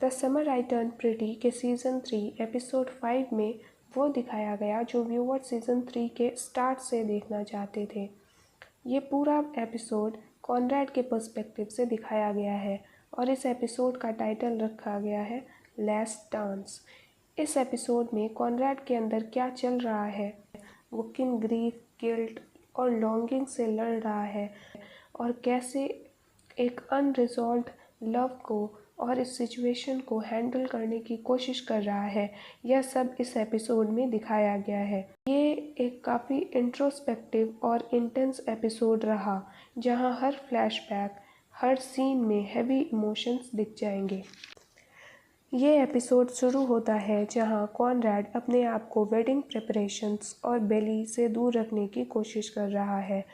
The summer I turn pretty के season 3 episode 5 में वो दिखाया गया जो व्यूअर सीज़न 3 के स्टार्ट से देखना चाहते थे। ये पूरा एपिसोड कॉनरैड के पर्सपेक्टिव से दिखाया गया है और इस एपिसोड का टाइटल रखा गया है लास्ट डांस। इस एपिसोड में कॉनरैड के अंदर क्या चल रहा है, वो किन ग्रीफ, गिल्ट और लॉन्गिंग से लड़ रहा है और कैसे एक अनरिजॉल्व्ड लव को और इस सिचुएशन को हैंडल करने की कोशिश कर रहा है, यह सब इस एपिसोड में दिखाया गया है। ये एक काफ़ी इंट्रोस्पेक्टिव और इंटेंस एपिसोड रहा, जहां हर फ्लैशबैक, हर सीन में हैवी इमोशंस दिख जाएंगे। ये एपिसोड शुरू होता है जहां कॉनरैड अपने आप को वेडिंग प्रिपरेशंस और बेली से दूर रखने की कोशिश कर रहा है।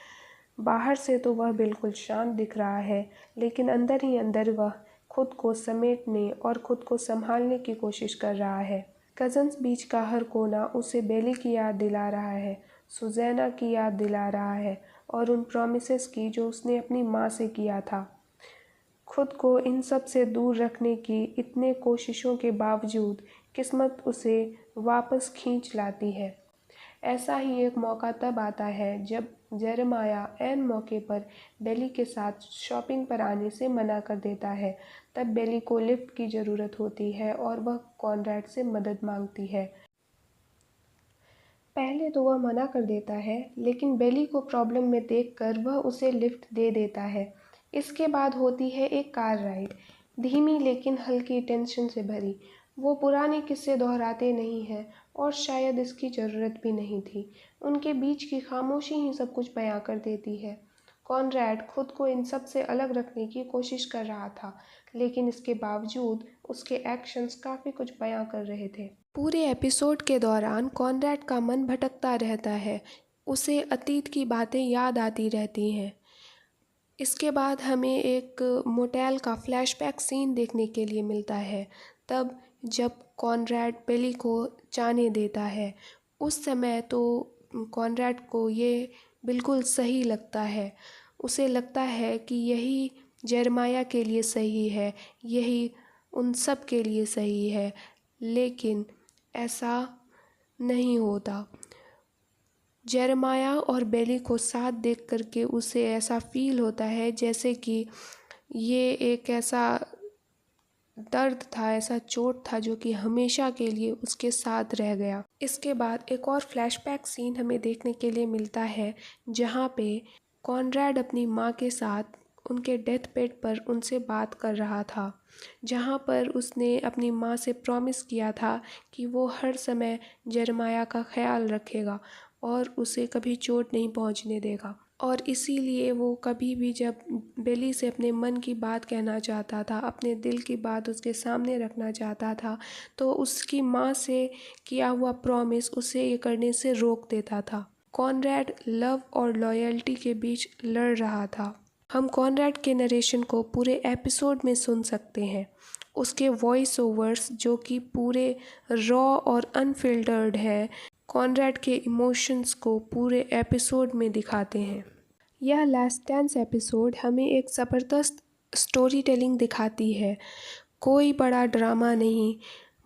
बाहर से तो वह बिल्कुल शांत दिख रहा है, लेकिन अंदर ही अंदर वह खुद को समेटने और खुद को संभालने की कोशिश कर रहा है। कज़न्स बीच का हर कोना उसे बेली की याद दिला रहा है, सुज़ैना की याद दिला रहा है और उन प्रॉमिसेस की जो उसने अपनी माँ से किया था। खुद को इन सब से दूर रखने की इतने कोशिशों के बावजूद किस्मत उसे वापस खींच लाती है। ऐसा ही एक मौका तब आता है जब जेरेमाया ऐन मौके पर बेली के साथ शॉपिंग पर आने से मना कर देता है। तब बेली को लिफ्ट की ज़रूरत होती है और वह कॉनरैड से मदद मांगती है। पहले तो वह मना कर देता है, लेकिन बेली को प्रॉब्लम में देखकर वह उसे लिफ्ट दे देता है। इसके बाद होती है एक कार राइड, धीमी लेकिन हल्की टेंशन से भरी। वो पुराने किस्से दोहराते नहीं हैं और शायद इसकी ज़रूरत भी नहीं थी। उनके बीच की खामोशी ही सब कुछ बयां कर देती है। कॉनरैड खुद को इन सब से अलग रखने की कोशिश कर रहा था, लेकिन इसके बावजूद उसके एक्शंस काफ़ी कुछ बयां कर रहे थे। पूरे एपिसोड के दौरान कॉनरैड का मन भटकता रहता है, उसे अतीत की बातें याद आती रहती हैं। इसके बाद हमें एक मोटेल का फ्लैशबैक सीन देखने के लिए मिलता है, तब जब कॉनरैड बेली को जाने देता है। उस समय तो कॉनरैड को ये बिल्कुल सही लगता है। उसे लगता है कि यही जेरेमाया के लिए सही है, यही उन सब के लिए सही है, लेकिन ऐसा नहीं होता। जेरेमाया और बेली को साथ देख करके उसे ऐसा फील होता है जैसे कि ये एक ऐसा दर्द था, ऐसा चोट था जो कि हमेशा के लिए उसके साथ रह गया। इसके बाद एक और फ्लैशबैक सीन हमें देखने के लिए मिलता है, जहाँ पे कॉनरैड अपनी माँ के साथ उनके डेथ बेड पर उनसे बात कर रहा था, जहाँ पर उसने अपनी माँ से प्रॉमिस किया था कि वो हर समय जेरेमाया का ख्याल रखेगा और उसे कभी चोट नहीं पहुँचने देगा। और इसीलिए वो कभी भी जब बेली से अपने मन की बात कहना चाहता था, अपने दिल की बात उसके सामने रखना चाहता था, तो उसकी माँ से किया हुआ प्रॉमिस उसे ये करने से रोक देता था। कॉनरैड लव और लॉयल्टी के बीच लड़ रहा था। हम कॉनरैड के नरेशन को पूरे एपिसोड में सुन सकते हैं। उसके वॉइस ओवर्स जो कि पूरे रॉ और अनफिल्टर्ड है, कॉनरैड के इमोशंस को पूरे एपिसोड में दिखाते हैं। यह लास्ट डांस एपिसोड हमें एक ज़बरदस्त स्टोरी टेलिंग दिखाती है। कोई बड़ा ड्रामा नहीं,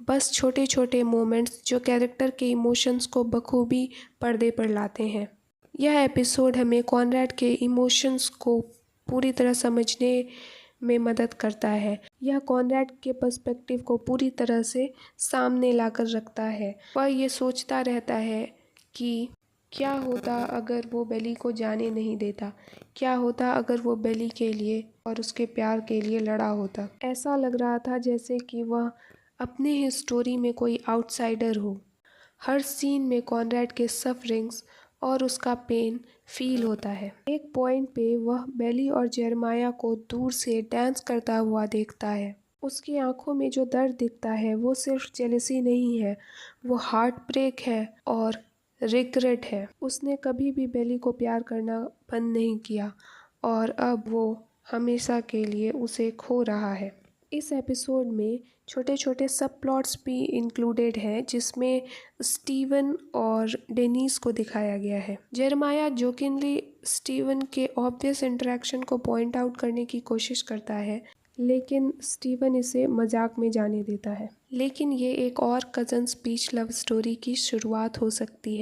बस छोटे छोटे मोमेंट्स जो कैरेक्टर के इमोशंस को बखूबी पर्दे पर लाते हैं। यह एपिसोड हमें कॉनरैड के इमोशंस को पूरी तरह समझने में मदद करता है। यह कॉनरैड के पर्सपेक्टिव को पूरी तरह से सामने लाकर रखता है। वह ये सोचता रहता है कि क्या होता अगर वो बेली को जाने नहीं देता, क्या होता अगर वो बेली के लिए और उसके प्यार के लिए लड़ा होता। ऐसा लग रहा था जैसे कि वह अपने ही स्टोरी में कोई आउटसाइडर हो। हर सीन में कॉनरैड के सफरिंग्स और उसका पेन फील होता है। एक पॉइंट पे वह बेली और जेरेमाया को दूर से डांस करता हुआ देखता है। उसकी आंखों में जो दर्द दिखता है वो सिर्फ जेलसी नहीं है, वो हार्ट ब्रेक है और रिग्रेट है। उसने कभी भी बेली को प्यार करना बंद नहीं किया और अब वो हमेशा के लिए उसे खो रहा है। इस एपिसोड में छोटे छोटे सब प्लॉट्स भी इंक्लूडेड हैं, जिसमें स्टीवन और डेनीस को दिखाया गया है। जेरेमाया जोकिनली स्टीवन के ऑब्वियस इंटरेक्शन को पॉइंट आउट करने की कोशिश करता है, लेकिन स्टीवन इसे मजाक में जाने देता है। लेकिन ये एक और कज़न स्पीच लव स्टोरी की शुरुआत हो सकती है।